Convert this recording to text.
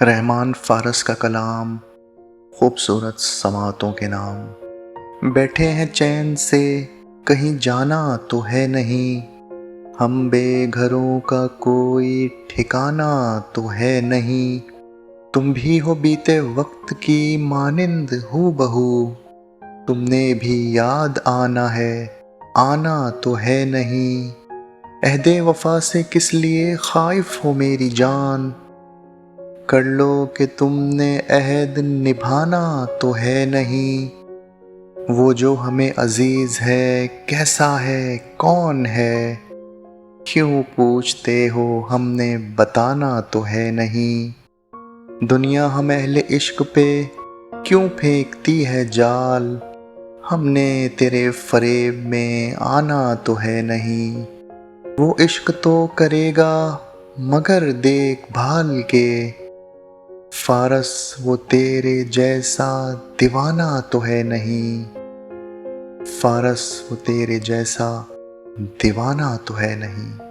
रहमान फ़ारस का कलाम, खूबसूरत समातों के नाम। बैठे हैं चैन से, कहीं जाना तो है नहीं। हम बेघरों का कोई ठिकाना तो है नहीं। तुम भी हो बीते वक्त की मानिंद हूबहू। तुमने भी याद आना है, आना तो है नहीं। अहदे वफा से किस लिए खाइफ हो मेरी जान। कर लो कि तुमने अहद निभाना तो है नहीं। वो जो हमें अजीज है, कैसा है, कौन है। क्यों पूछते हो, हमने बताना तो है नहीं। दुनिया हम अहले इश्क पे क्यों फेंकती है जाल। हमने तेरे फरेब में आना तो है नहीं। वो इश्क तो करेगा मगर देखभाल के। फ़ारस वो तेरे जैसा दीवाना तो है नहीं। फ़ारस वो तेरे जैसा दीवाना तो है नहीं।